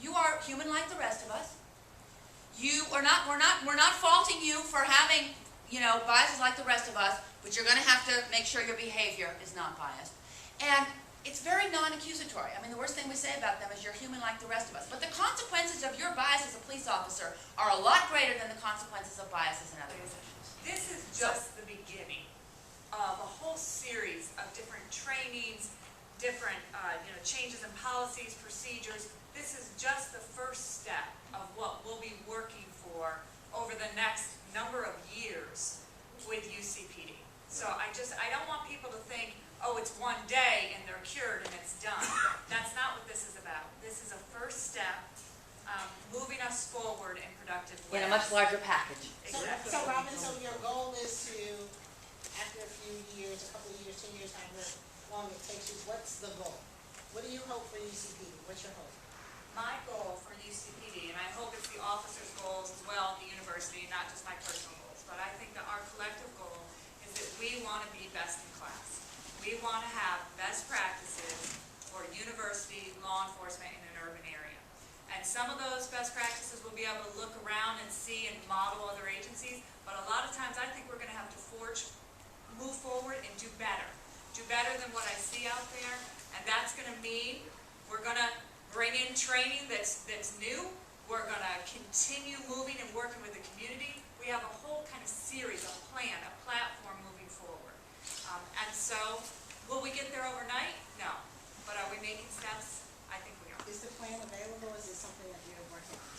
You are human like the rest of us. We're not faulting you for having, biases like the rest of us, but you're going to have to make sure your behavior is not biased. And it's very non-accusatory. I mean, the worst thing we say about them is you're human like the rest of us. But the consequences of your bias as a police officer are a lot greater than the consequences of biases in other positions. This is just the beginning of a whole series of different trainings, different changes in policies, procedures. This is just the first step of what we'll be working for over the next number of years with UCPD. So I don't want people to think, oh, it's one day and they're cured and it's done. That's not what this is about. This is a first step moving us forward in productive ways. In a much larger package. Exactly. So Robin, so your goal is to, after a few years, a couple of years, 10 years, however long it takes you, what's the goal? What do you hope for UCPD? What's your hope? My goal for UCPD, and I hope it's the officers' goals as well at the university, not just my personal goals, but I think that our collective goal is that we want to be best in class. We want to have best practices for university law enforcement in an urban area. And some of those best practices we'll be able to look around and see and model other agencies, but a lot of times I think we're going to have to move forward and do better. Do better than what I see out there, and that's going to mean we're going to bring in training that's new. We're going to continue moving and working with the community. We have a whole kind of series, a plan, a platform moving forward. And so, will we get there overnight? No. But are we making steps? I think we are. Is the plan available, or is it something that you're working on?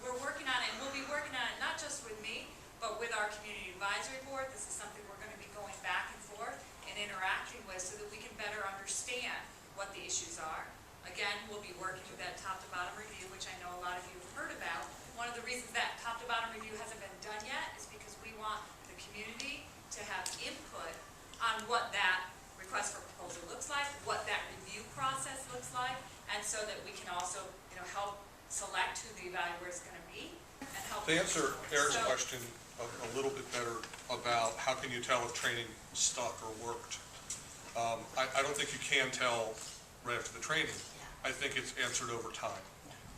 We're working on it, and we'll be working on it not just with me, but with our community advisory board. This is something we're going to be going back and forth and interacting with so that we can better understand what the issues are. Again, we'll be working with that top-to-bottom review, which I know a lot of you have heard about. One of the reasons that top-to-bottom review hasn't been done yet is because we want the community to have input on what that request for proposal looks like, what that review process looks like, and so that we can also, help select who the evaluator is going to be and help. To answer Eric's question a little bit better about how can you tell if training stuck or worked, I don't think you can tell right after the training. I think it's answered over time.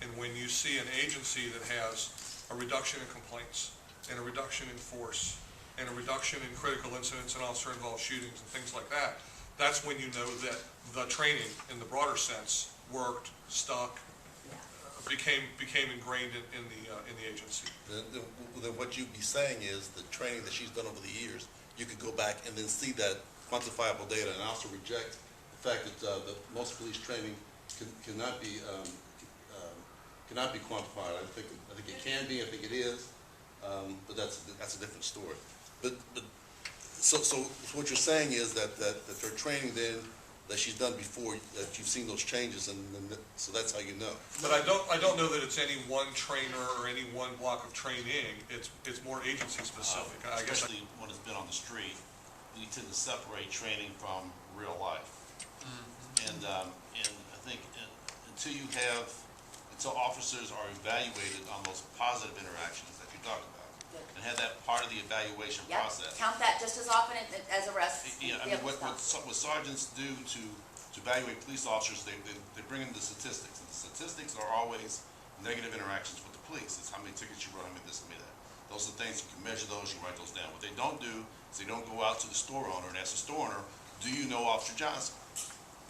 And when you see an agency that has a reduction in complaints and a reduction in force and a reduction in critical incidents and officer-involved shootings and things like that, that's when you know that the training, in the broader sense, worked, stuck, became ingrained in the agency. Then what you'd be saying is the training that she's done over the years, you could go back and then see that quantifiable data and also reject the fact that most police training cannot be quantified. I think it can be. I think it is, but that's a different story. But so what you're saying is that her training then that she's done before, that you've seen those changes, and so that's how you know. But I don't know that it's any one trainer or any one block of training. It's more agency specific. I guess. Especially when it's been on the street, we tend to separate training from real life. And I think until officers are evaluated on those positive interactions that you talked about, and have that part of the evaluation process. Count that just as often as arrests. Yeah, I mean, what sergeants do to evaluate police officers, they bring in the statistics, and the statistics are always negative interactions with the police. It's how many tickets you run, how many this, how many that. Those are things, you can measure those, you write those down. What they don't do is they don't go out to the store owner and ask the store owner, do you know Officer Johnson?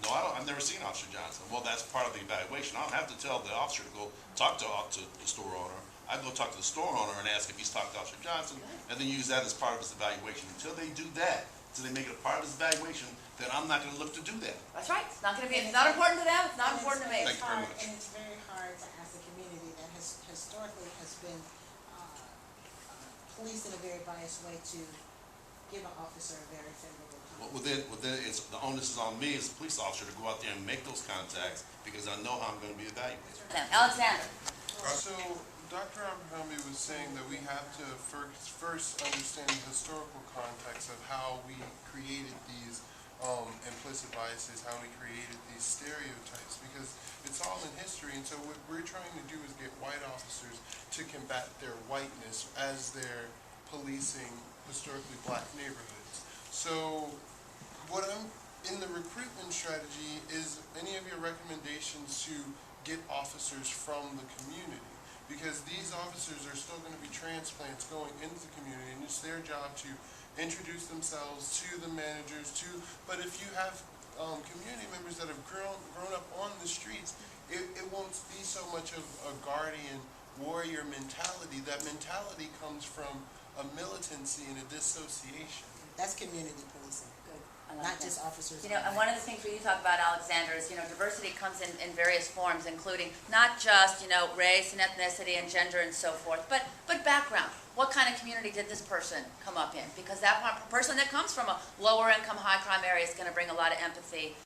No, I've never seen Officer Johnson. Well, that's part of the evaluation. I don't have to tell the officer to go talk to the store owner. I go talk to the store owner and ask if he's talked to Officer Johnson, and then use that as part of his evaluation. Until they do that, until they make it a part of his evaluation, then I'm not going to look to do that. That's right. It's not going to be. It's not important to them. It's not important to me. Thank you very much. And it's very hard to ask a community that historically has been policed in a very biased way to give an officer a very favorable comment. Well, then the onus is on me as a police officer to go out there and make those contacts because I know how I'm going to be evaluated. Alexander. So Dr. Abrahami was saying that we have to first understand the historical context of how we created these implicit biases, how we created these stereotypes, because it's all in history. And so what we're trying to do is get white officers to combat their whiteness as they're policing historically black neighborhoods. So what I'm in the recruitment strategy is any of your recommendations to get officers from the community. Because these officers are still gonna be transplants going into the community, and it's their job to introduce themselves to the managers, but if you have, community members that have grown up on the streets, it won't be so much of a guardian warrior mentality. That mentality comes from a militancy and a dissociation. That's community policing, I like not that. just officers. You know, and one of the things we talk about, Alexander, is, diversity comes in various forms, including not just, race and ethnicity and gender and so forth, but background. What kind of community did this person come up in? Because that person that comes from a lower income, high crime area is going to bring a lot of empathy